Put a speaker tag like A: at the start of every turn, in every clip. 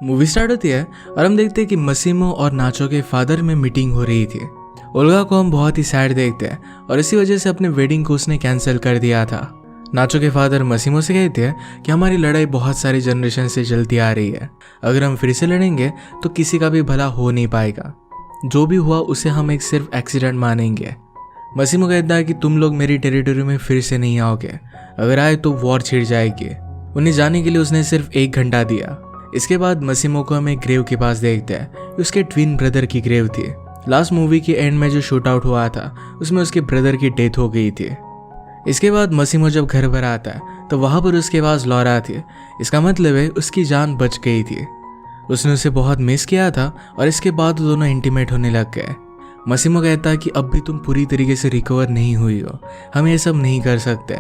A: Movie start होती है और हम देखते हैं कि मसीमो और नाचो के फादर में मीटिंग हो रही थी। ओल्गा को हम बहुत ही सैड देखते हैं और इसी वजह से अपने वेडिंग को उसने कैंसिल कर दिया था। नाचो के फादर मसीमो से कहते हैं कि हमारी लड़ाई बहुत सारी जनरेशन से चलती आ रही है, अगर हम फिर से लड़ेंगे तो किसी का भी भला हो नहीं पाएगा, जो भी हुआ उसे हम एक सिर्फ एक्सीडेंट मानेंगे। मसीमो कहता है कि तुम लोग मेरी टेरिटरी में फिर से नहीं आओगे, अगर आए तो वॉर छिड़ जाएगी। उन्हें जाने के लिए उसने सिर्फ 1 घंटा दिया। इसके बाद मसीमो को हम एक ग्रेव के पास देखते हैं। उसके ट्विन ब्रदर की ग्रेव थी। लास्ट मूवी के एंड में जो शूट आउट हुआ था उसमें उसके ब्रदर की डेथ हो गई थी। इसके बाद मसीमो जब घर पर आता है तो वहां पर उसके पास लॉरा थी। इसका मतलब है उसकी जान बच गई थी। उसने उसे बहुत मिस किया था और इसके बाद दोनों इंटीमेट होने लग गए। मसीमो कहता है कि अब भी तुम पूरी तरीके से रिकवर नहीं हुई हो, हम ये सब नहीं कर सकते।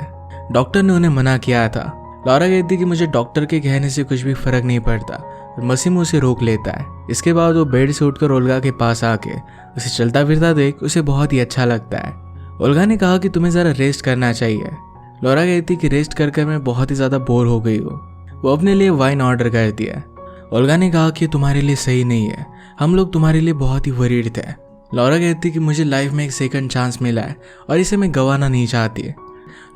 A: डॉक्टर ने उन्हें मना किया था। लॉरा कहती कि मुझे डॉक्टर के कहने से कुछ भी फर्क नहीं पड़ता और मसीमो उसे रोक लेता है। इसके बाद वो बेड से उठकर ओल्गा के पास आके उसे चलता फिरता देख उसे बहुत ही अच्छा लगता है। ओल्गा ने कहा कि तुम्हें ज़रा रेस्ट करना चाहिए। लॉरा कहती कि रेस्ट कर मैं बहुत ही ज़्यादा बोर हो गई हूँ। वो अपने लिए वाइन ऑर्डर करती है। ओल्गा ने कहा कि तुम्हारे लिए सही नहीं है, हम लोग तुम्हारे लिए बहुत ही वरीड थे। लॉरा कहती कि मुझे लाइफ में एक सेकंड चांस मिला है और इसे मैं गंवाना नहीं चाहती।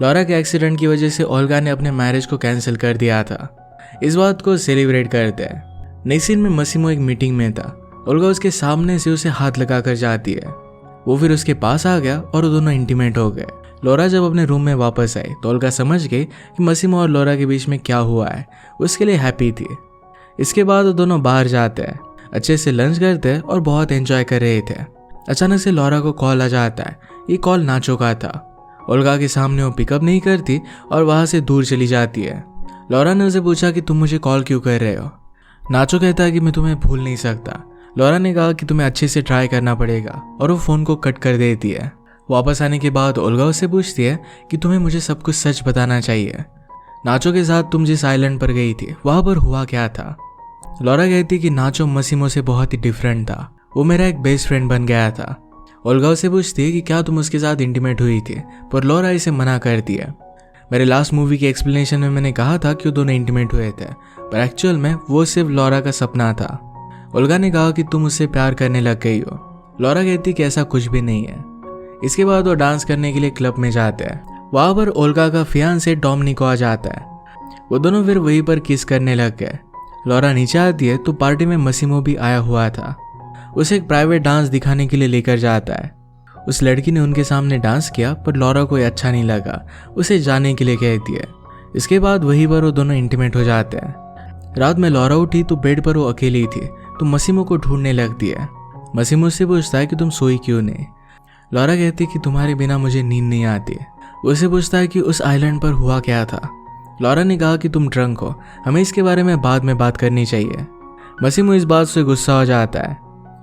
A: लॉरा के एक्सीडेंट की वजह से ओल्गा ने अपने मैरिज को कैंसिल कर दिया था। इस बात को सेलिब्रेट करते हैं। नई सीन में मसीमो एक मीटिंग में था। ओल्गा उसके सामने से उसे हाथ लगा कर जाती है। वो फिर उसके पास आ गया और वो दोनों इंटीमेट हो गए। लॉरा जब अपने रूम में वापस आई तो ओल्गा समझ गई कि मसीमो और लॉरा के बीच में क्या हुआ है, उसके लिए हैप्पी थी। इसके बाद वो दोनों बाहर जाते हैं, अच्छे से लंच करते हैं और बहुत एंजॉय कर रहे थे। अचानक से लॉरा को कॉल आ जाता है। ये कॉल नाचो का था। ओल्गा के सामने वो पिकअप नहीं करती और वहां से दूर चली जाती है। लॉरा ने उसे पूछा कि तुम मुझे कॉल क्यों कर रहे हो। नाचो कहता है कि मैं तुम्हें भूल नहीं सकता। लॉरा ने कहा कि तुम्हें अच्छे से ट्राई करना पड़ेगा और वो फ़ोन को कट कर देती है। वापस आने के बाद ओल्गा उससे पूछती है कि तुम्हें मुझे सब कुछ सच बताना चाहिए। नाचो के साथ तुम जिस आइलैंड पर गई थी वहाँ पर हुआ क्या था। लॉरा कहती कि नाचो मसीमो से बहुत ही डिफरेंट था, वो मेरा एक बेस्ट फ्रेंड बन गया था। ओल्गा उसे पूछती है कि क्या तुम उसके साथ इंटीमेट हुई थी, पर लॉरा इसे मना करती है। मेरे लास्ट मूवी के एक्सप्लेनेशन में मैंने कहा था कि वो दोनों इंटीमेट हुए थे, पर एक्चुअल में वो सिर्फ लॉरा का सपना था। ओल्गा ने कहा कि तुम उससे प्यार करने लग गई हो। लॉरा कहती कि ऐसा कुछ भी नहीं है। इसके बाद वो डांस करने के लिए क्लब में जाते हैं। वहाँ पर ओल्गा का फियांसे डोमिनिको आ जाता है। वो दोनों फिर वहीं पर किस करने लग गए। लॉरा नीचे आती है तो पार्टी में मसीमो भी आया हुआ था। उसे एक प्राइवेट डांस दिखाने के लिए लेकर जाता है। उस लड़की ने उनके सामने डांस किया पर लॉरा को अच्छा नहीं लगा, उसे जाने के लिए कहती है। इसके बाद वहीं पर वो दोनों इंटीमेट हो जाते हैं। रात में लॉरा उठी तो बेड पर वो अकेली थी तो मसीमो को ढूंढने लगती है। मसीमो से पूछता है कि तुम सोई क्यों नहीं। लॉरा कहती है कि तुम्हारे बिना मुझे नींद नहीं आती। उसे पूछता है कि उस आइलैंड पर हुआ क्या था। लॉरा ने कहा कि तुम ड्रंक हो, हमें इसके बारे में बाद में बात करनी चाहिए। मसीमो इस बात से गुस्सा हो जाता है।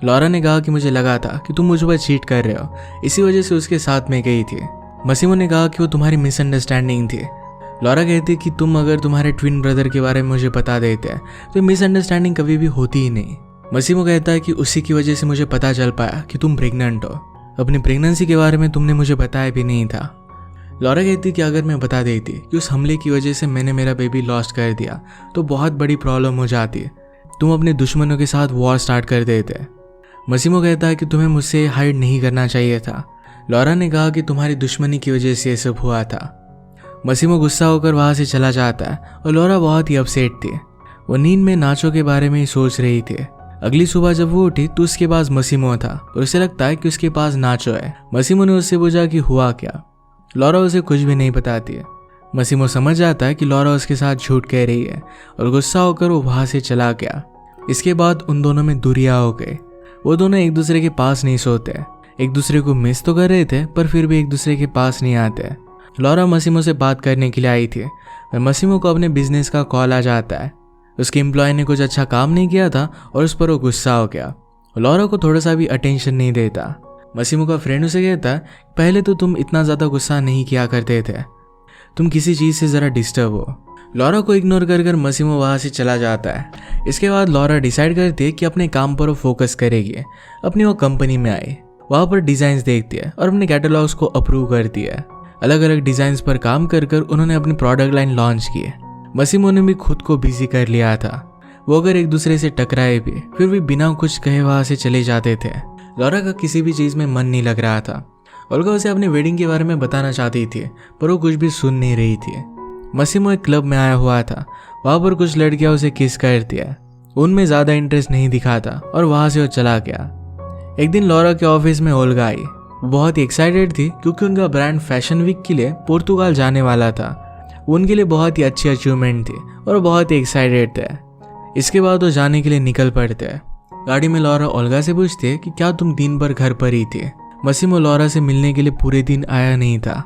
A: लॉरा ने कहा कि मुझे लगा था कि तुम मुझ पर चीट कर रहे हो, इसी वजह से उसके साथ में गई थी। मसीमो ने कहा कि वो तुम्हारी मिसअंडरस्टैंडिंग थी। लॉरा कहती कि तुम अगर तुम्हारे ट्विन ब्रदर के बारे में मुझे बता देते तो मिसअंडरस्टैंडिंग कभी भी होती ही नहीं। मसीमो कहता है कि उसी की वजह से मुझे पता चल पाया कि तुम प्रेग्नेंट हो। अपनी प्रेगनेंसी के बारे में तुमने मुझे बताया भी नहीं था। लॉरा कहती कि अगर मैं बता देती कि उस हमले की वजह से मैंने मेरा बेबी लॉस्ट कर दिया तो बहुत बड़ी प्रॉब्लम हो जाती, तुम अपने दुश्मनों के साथ वॉर स्टार्ट कर देते। मसीमो कहता है कि तुम्हें मुझसे हाइड नहीं करना चाहिए था। लॉरा ने कहा कि तुम्हारी दुश्मनी की वजह से ये सब हुआ था। मसीमो गुस्सा होकर वहाँ से चला जाता है और लॉरा बहुत ही अपसेट थी। वो नींद में नाचो के बारे में ही सोच रही थी। अगली सुबह जब वो उठी तो उसके पास मसीमो था और उसे लगता है कि उसके पास नाचो है। मसीमो ने उससे पूछा कि हुआ क्या। लॉरा उसे कुछ भी नहीं बताती है। मसीमो समझ जाता है कि लॉरा उसके साथ झूठ कह रही है और गुस्सा होकर वो वहाँ से चला गया। इसके बाद उन दोनों में दूरियां हो गई। वो दोनों एक दूसरे के पास नहीं सोते, एक दूसरे को मिस तो कर रहे थे पर फिर भी एक दूसरे के पास नहीं आते। लॉरा मसीमो से बात करने के लिए आई थी। मसीमो को अपने बिजनेस का कॉल आ जाता है। उसके एम्प्लॉय ने कुछ अच्छा काम नहीं किया था और उस पर वो गुस्सा हो गया। लॉरा को थोड़ा सा भी अटेंशन नहीं देता। मसीमो का फ्रेंड उसे कहता है पहले तो तुम इतना ज़्यादा गुस्सा नहीं किया करते थे, तुम किसी चीज़ से ज़रा डिस्टर्ब हो। लॉरा को इग्नोर कर मसीमो वहाँ से चला जाता है। इसके बाद लॉरा डिसाइड करती है कि अपने काम पर वो फोकस करेगी। अपनी वो कंपनी में आई, वहाँ पर डिज़ाइंस देखती है और अपने कैटलॉग्स को अप्रूव करती है। अलग अलग डिज़ाइंस पर काम कर उन्होंने अपनी प्रोडक्ट लाइन लॉन्च की है। मसीमो ने भी खुद को बिजी कर लिया था। वो अगर एक दूसरे से टकराए भी फिर भी बिना कुछ कहे वहां से चले जाते थे। लॉरा का किसी भी चीज में मन नहीं लग रहा था। ओल्गा उसे अपनी वेडिंग के बारे में बताना चाहती थी पर वो कुछ भी सुन नहीं रही थी। मसीमो एक क्लब में आया हुआ था। वहां पर कुछ लड़कियां उसे किस करती है। उनमें ज्यादा इंटरेस्ट नहीं दिखाता और वहां से वो चला गया। एक दिन लॉरा के ऑफिस में ओल्गा आई। वो बहुत ही एक्साइटेड थी क्योंकि उनका ब्रांड फैशन वीक के लिए पुर्तगाल जाने वाला था। उनके लिए बहुत ही अच्छी अचीवमेंट थी और बहुत ही एक्साइटेड थे। इसके बाद वो जाने के लिए निकल पड़ते हैं। गाड़ी में लॉरा ओल्गा से पूछती है कि क्या तुम दिन भर घर पर ही थे। मसीमो लॉरा से मिलने के लिए पूरे दिन आया नहीं था।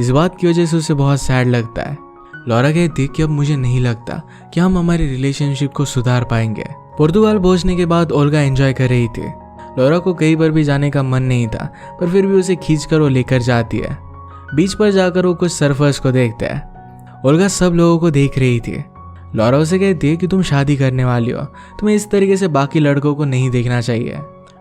A: इस बात की वजह से उसे बहुत सैड लगता है। लॉरा कहती कि अब मुझे नहीं लगता कि हम हमारी रिलेशनशिप को सुधार पाएंगे। पुर्तगाल पहुंचने के बाद ओल्गा एंजॉय कर रही थी। लॉरा को कहीं पर भी जाने का मन नहीं था पर फिर भी उसे खींचकर वो लेकर जाती है। बीच पर जाकर वो कुछ सर्फर्स को देखता है। ओल्गा सब लोगों को देख रही थी। लॉरा उसे कहती है कि तुम शादी करने वाली हो, तुम्हें इस तरीके से बाकी लड़कों को नहीं देखना चाहिए।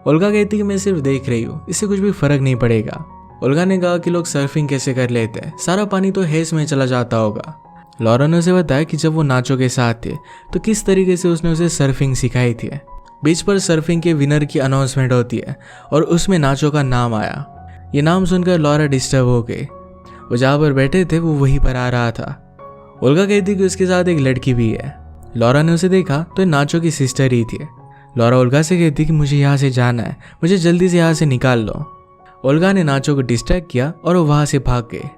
A: ओल्गा कहती कि मैं सिर्फ देख रही हूँ, इससे कुछ भी फर्क नहीं पड़ेगा। ओल्गा ने कहा कि लोग सर्फिंग कैसे कर लेते हैं, सारा पानी तो हेस में चला जाता होगा। लॉरा ने उसे बताया कि जब वो नाचो के साथ थे तो किस तरीके से उसने उसे सर्फिंग सिखाई थी। बीच पर सर्फिंग के विनर की अनाउंसमेंट होती है और उसमें नाचो का नाम आया। ये नाम सुनकर लॉरा डिस्टर्ब हो गई। वो जहाँ पर बैठे थे वो वहीं पर आ रहा था। ओल्गा कहती कि उसके साथ एक लड़की भी है। लॉरा ने उसे देखा तो ये नाचो की सिस्टर ही थी। लॉरा ओल्गा से कहती कि मुझे यहाँ से जाना है, मुझे जल्दी से यहाँ से निकाल लो। ओल्गा ने नाचो को डिस्ट्रैक्ट किया और वो वहाँ से भाग गए।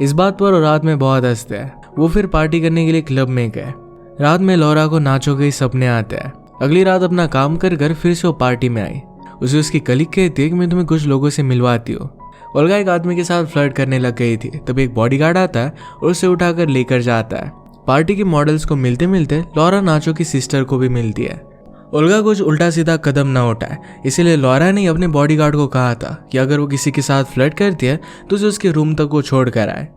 A: इस बात पर वो रात में बहुत हंसते हैं। वो फिर पार्टी करने के लिए क्लब में गए। रात में लॉरा को नाचो के सपने आते हैं। अगली रात अपना काम कर फिर से वो पार्टी में आई। उसे उसकी कलीग कहती है कि मैं तुम्हें कुछ लोगों से मिलवाती हूँ। ओल्गा एक आदमी के साथ फ्लर्ट करने लग गई थी। तभी एक बॉडीगार्ड आता है और उसे उठाकर लेकर जाता है। पार्टी के मॉडल्स को मिलते मिलते लॉरा नाचो की सिस्टर को भी मिलती है। ओल्गा कुछ उल्टा सीधा कदम ना उठाए, इसीलिए लॉरा ने अपने बॉडीगार्ड को कहा था कि अगर वो किसी के साथ फ्लर्ट करती है तो उसे उसके रूम तक वो छोड़ कर आए।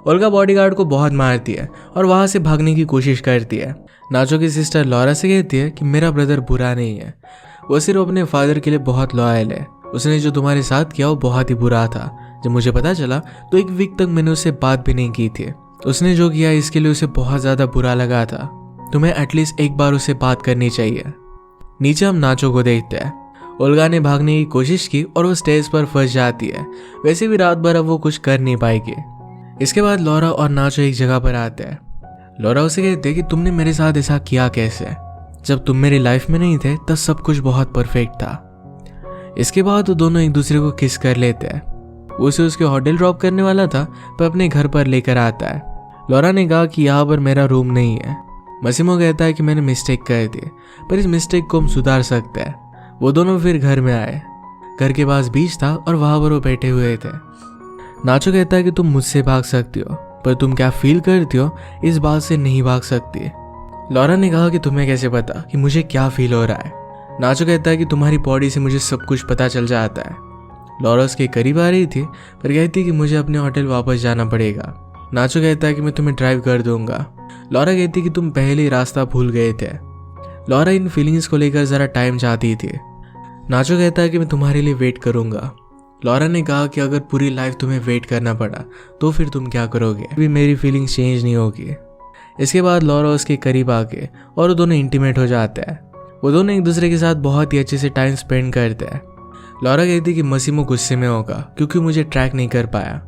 A: ओल्गा बॉडीगार्ड को बहुत मारती है और वहां से भागने की कोशिश करती है। नाचो की सिस्टर लॉरा से कहती है कि मेरा ब्रदर बुरा नहीं है, वो सिर्फ अपने फादर के लिए बहुत लॉयल है। उसने जो तुम्हारे साथ किया वो बहुत ही बुरा था। जब मुझे पता चला तो एक वीक तक मैंने उससे बात भी नहीं की थी। उसने जो किया इसके लिए उसे बहुत ज्यादा बुरा लगा था। तुम्हें एटलीस्ट एक बार उससे बात करनी चाहिए। नीचे हम नाचो को देखते हैं। ओल्गा ने भागने की कोशिश की और वो स्टेज पर फंस जाती है। वैसे भी रात भर अब वो कुछ कर नहीं पाएगी। इसके बाद लॉरा और नाचो एक जगह पर आते हैं। लॉरा उसे कहते हैं कि तुमने मेरे साथ ऐसा किया कैसे? जब तुम मेरी लाइफ में नहीं थे तब सब कुछ बहुत परफेक्ट था। इसके बाद वो दोनों एक दूसरे को किस कर लेते हैं। वो उसे उसके होटल ड्रॉप करने वाला था पर अपने घर पर लेकर आता है। लॉरा ने कहा कि यहाँ पर मेरा रूम नहीं है। मसीमो कहता है कि मैंने मिस्टेक कर दी पर इस मिस्टेक को हम सुधार सकते हैं। वो दोनों फिर घर में आए। घर के पास बीच था और वहां पर वो बैठे हुए थे। नाचो कहता है कि तुम मुझसे भाग सकती हो पर तुम क्या फील करती हो इस बात से नहीं भाग सकती। लॉरा ने कहा कि तुम्हें कैसे पता कि मुझे क्या फील हो रहा है? नाचो कहता है कि तुम्हारी बॉडी से मुझे सब कुछ पता चल जाता है। लॉरा उसके करीब आ रही थी पर कहती कि मुझे अपने होटल वापस जाना पड़ेगा। नाचो कहता है कि मैं तुम्हें ड्राइव कर दूंगा। लॉरा कहती कि तुम पहले ही रास्ता भूल गए थे। लॉरा इन फीलिंग्स को लेकर जरा टाइम चाहती थी। नाचो कहता है कि मैं तुम्हारे लिए वेट करूंगा। लॉरा ने कहा कि अगर पूरी लाइफ तुम्हें वेट करना पड़ा तो फिर तुम क्या करोगे? भी मेरी फीलिंग्स चेंज नहीं होगी। इसके बाद लॉरा उसके करीब आ गए और वो दोनों इंटीमेट हो जाते हैं। वो दोनों एक दूसरे के साथ बहुत ही अच्छे से टाइम स्पेंड करते हैं। लॉरा कहती कि मसीमो गुस्से में होगा क्योंकि मुझे ट्रैक नहीं कर पाया।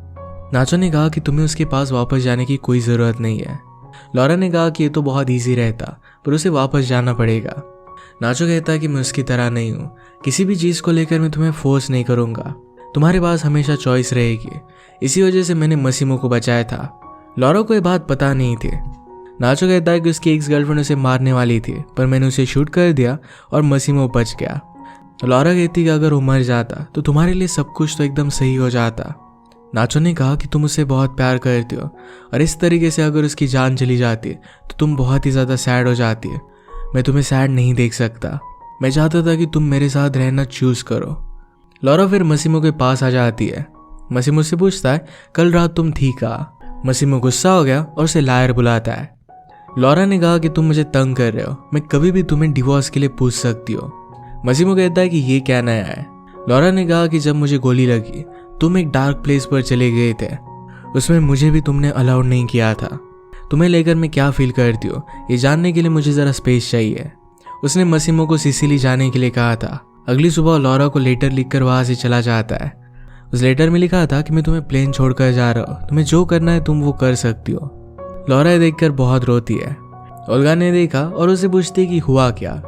A: नाचो ने कहा कि तुम्हें उसके पास वापस जाने की कोई ज़रूरत नहीं है। लॉरा ने कहा कि ये तो बहुत ईजी रहता पर उसे वापस जाना पड़ेगा। नाचो कहता है कि मैं उसकी तरह नहीं हूँ, किसी भी चीज़ को लेकर मैं तुम्हें फोर्स नहीं करूँगा, तुम्हारे पास हमेशा चॉइस रहेगी। इसी वजह से मैंने मसीमो को बचाया था। लॉरा को ये बात पता नहीं थी। नाचो कहता है कि उसकी एक्स गर्लफ्रेंड उसे मारने वाली थी पर मैंने उसे शूट कर दिया और मसीमो बच गया। लॉरा कहती कि अगर वो मर जाता तो तुम्हारे लिए सब कुछ तो एकदम सही हो जाता। नाचो ने कहा कि तुम उससे बहुत प्यार करते हो और इस तरीके से अगर उसकी जान चली जाती तो तुम बहुत ही ज़्यादा सैड हो जाती है। मैं तुम्हें सैड नहीं देख सकता। मैं चाहता था कि तुम मेरे साथ रहना चूज करो। लॉरा फिर मसीमो के पास आ जाती है। मसीमो से पूछता है कल रात तुम थी कहाँ? मसीमो गुस्सा हो गया और उसे लायर बुलाता है। लॉरा ने कहा कि तुम मुझे तंग कर रहे हो, मैं कभी भी तुम्हें डिवोर्स के लिए पूछ सकती हो। मसीमो कहता है कि ये क्या नया है? लॉरा ने कहा कि जब मुझे गोली लगी तुम एक डार्क प्लेस पर चले गए थे, उसमें मुझे भी तुमने अलाउड नहीं किया था। तुम्हें लेकर मैं क्या फील करती हो ये जानने के लिए मुझे ज़रा स्पेस चाहिए। उसने मसीमो को सिसिली जाने के लिए कहा था। अगली सुबह लॉरा को लेटर लिखकर वहां से चला जाता है। उस लेटर में लिखा था कि मैं तुम्हें प्लेन छोड़कर जा रहा हूँ, तुम्हें जो करना है तुम वो कर सकती हो। लॉरा देखकर बहुत रोती है। ओल्गा ने देखा और उसे पूछती है कि हुआ क्या।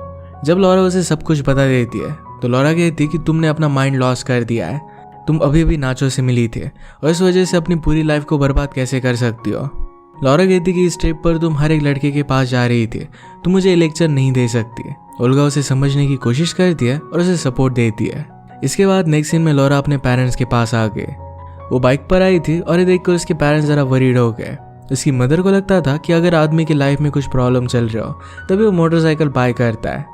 A: जब लॉरा उसे सब कुछ बता देती है तो लॉरा कहती है कि तुमने अपना माइंड लॉस कर दिया है, तुम अभी भी नाचो से मिली थे और इस वजह से अपनी पूरी लाइफ को बर्बाद कैसे कर सकती हो। लॉरा कहती कि इस ट्रिप पर तुम हर एक लड़के के पास जा रही थी, तुम मुझे लेक्चर नहीं दे सकती। ओल्गा उसे समझने की कोशिश करती है और उसे सपोर्ट देती है। इसके बाद नेक्स्ट सीन में लॉरा अपने पेरेंट्स के पास आ गए। वो बाइक पर आई थी और ये देखकर उसके पेरेंट्स जरा वरीड हो गए। उसकी मदर को लगता था कि अगर आदमी की लाइफ में कुछ प्रॉब्लम चल रहा हो तभी वो मोटरसाइकिल बाय करता है।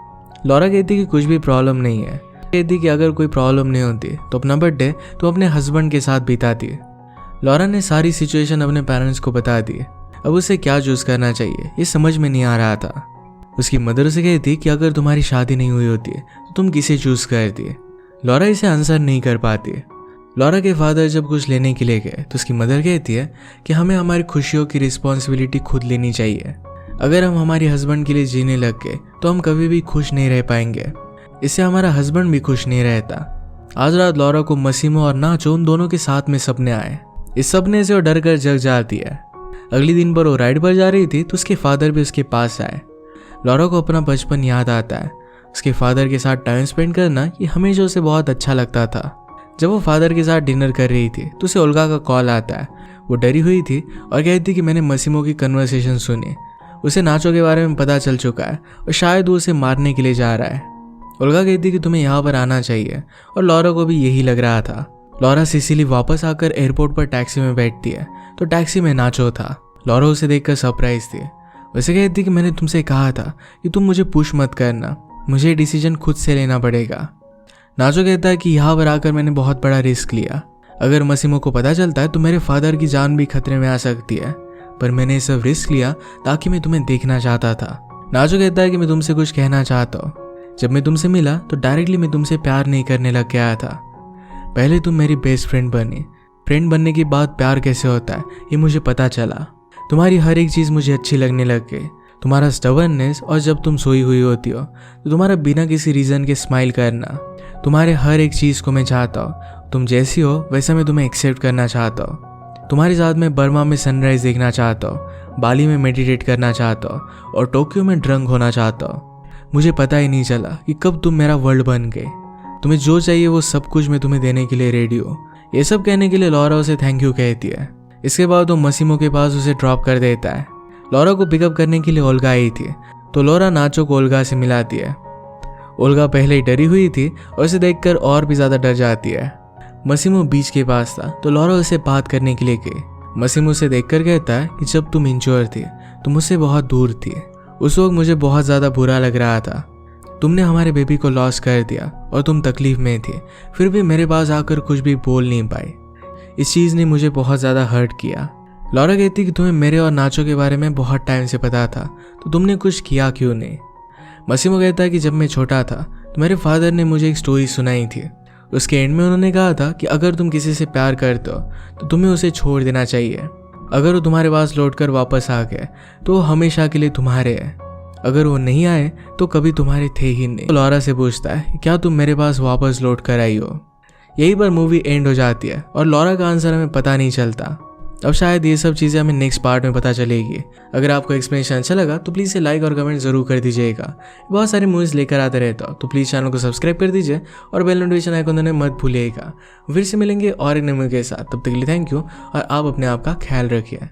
A: लॉरा कहती कि कुछ भी प्रॉब्लम नहीं है। कहती कि अगर कोई प्रॉब्लम नहीं होती तो अपना बर्थडे तो अपने हस्बैंड के साथ बिताती। लॉरा ने सारी सिचुएशन अपने पेरेंट्स को बता दी। अब उसे क्या चूज करना चाहिए ये समझ में नहीं आ रहा था। उसकी मदर से कहती कि अगर तुम्हारी शादी नहीं हुई होती तो तुम किसे चूज करती। लॉरा इसे आंसर नहीं कर पाती। लॉरा के फादर जब कुछ लेने के लिए गए तो उसकी मदर कहती है कि हमें हमारी खुशियों की रिस्पॉन्सिबिलिटी खुद लेनी चाहिए। अगर हम हमारे हस्बैंड के लिए जीने लग गए तो हम कभी भी खुश नहीं रह पाएंगे। इससे हमारा हस्बैंड भी खुश नहीं रहता। आज रात लॉरा को मसीमो और नाचो उन दोनों के साथ में सपने आए। इस सपने से वो डर कर जग जाती है। अगले दिन पर वो राइड पर जा रही थी तो उसके फादर भी उसके पास आए। लॉरा को अपना बचपन याद आता है। उसके फादर के साथ टाइम स्पेंड करना ये हमेशा उसे बहुत अच्छा लगता था। जब वो फादर के साथ डिनर कर रही थी तो उसे ओल्गा का कॉल आता है। वो डरी हुई थी और कहती कि मैंने मसीमो की कन्वर्सेशन सुनी, उसे नाचो के बारे में पता चल चुका है और शायद वो उसे मारने के लिए जा रहा है। ओल्गा कहती कि तुम्हें यहाँ पर आना चाहिए और लॉरा को भी यही लग रहा था। लॉरा सिसिली वापस आकर एयरपोर्ट पर टैक्सी में बैठती है तो टैक्सी में नाचो था। लॉरा उसे देखकर सरप्राइज थी। वैसे कहती कि मैंने तुमसे कहा था कि तुम मुझे पुश मत करना, मुझे डिसीजन खुद से लेना पड़ेगा। नाचो कहता है कि यहाँ पर आकर मैंने बहुत बड़ा रिस्क लिया। अगर मसीमो को पता चलता है तो मेरे फादर की जान भी खतरे में आ सकती है, पर मैंने सब रिस्क लिया ताकि मैं तुम्हें देखना चाहता था। नाचो कहता है कि मैं तुमसे कुछ कहना चाहता हूँ। जब मैं तुमसे मिला तो डायरेक्टली मैं तुमसे प्यार नहीं करने लग गया था। पहले तुम मेरी बेस्ट फ्रेंड बनी, फ्रेंड बनने के बाद प्यार कैसे होता है ये मुझे पता चला। तुम्हारी हर एक चीज़ मुझे अच्छी लगने लग गई, तुम्हारा स्टबर्ननेस, और जब तुम सोई हुई होती हो तो तुम्हारा बिना किसी रीज़न के स्माइल करना। तुम्हारे हर एक चीज़ को मैं चाहता हूँ, तुम जैसी हो वैसा मैं तुम्हें एक्सेप्ट करना चाहता हूँ। तुम्हारे साथ मैं बर्मा में सनराइज देखना चाहता हूँ, बाली में मेडिटेट करना चाहता हूँ और टोक्यो में ड्रंक होना चाहता हूँ। मुझे पता ही नहीं चला कि कब तुम मेरा वर्ल्ड बन गए। तुम्हें जो चाहिए वो सब कुछ मैं तुम्हें देने के लिए रेडी हूँ। ये सब कहने के लिए लॉरा उसे थैंक यू कहती है। इसके बाद वो मसीमो के पास उसे ड्रॉप कर देता है। लॉरा को पिकअप करने के लिए ओल्गा आई थी तो लॉरा नाचो को ओल्गा से मिलाती है। ओल्गा पहले ही डरी हुई थी और उसे देखकर और भी ज़्यादा डर जाती है। मसीमो बीच के पास था तो लॉरा उसे बात करने के लिए गई। मसीमो उसे देखकर कहता है कि जब तुम इंश्योर थी तो मुझसे बहुत दूर थी। उस वक्त मुझे बहुत ज़्यादा बुरा लग रहा था। तुमने हमारे बेबी को लॉस कर दिया और तुम तकलीफ में थी, फिर भी मेरे पास आकर कुछ भी बोल नहीं पाई। इस चीज़ ने मुझे बहुत ज़्यादा हर्ट किया। लॉरा कहती कि तुम्हें मेरे और नाचो के बारे में बहुत टाइम से पता था, तो तुमने कुछ किया क्यों नहीं। मसीमो कहता है कि जब मैं छोटा था तो मेरे फादर ने मुझे एक स्टोरी सुनाई थी। उसके एंड में उन्होंने कहा था कि अगर तुम किसी से प्यार करते हो तो तुम्हें उसे छोड़ देना चाहिए। अगर वो तुम्हारे पास लौटकर वापस आ गए तो वो हमेशा के लिए तुम्हारे है, अगर वो नहीं आए तो कभी तुम्हारे थे ही नहीं। तो लॉरा से पूछता है क्या तुम मेरे पास वापस लौट कर आई हो। यहीं पर मूवी एंड हो जाती है और लॉरा का आंसर हमें पता नहीं चलता। अब शायद ये सब चीज़ें हमें नेक्स्ट पार्ट में पता चलेगी। अगर आपको एक्सप्लेनेशन अच्छा लगा तो प्लीज़ लाइक और कमेंट जरूर कर दीजिएगा। बहुत सारी मूवीज़ लेकर आते रहता हूँ तो प्लीज़ चैनल को सब्सक्राइब कर दीजिए और बेल नोटिफिकेशन आइकन दबाना मत भूलिएगा। फिर से मिलेंगे और एक नए मूवी के साथ, तब तक के लिए थैंक यू और आप अपने आप का ख्याल रखिए।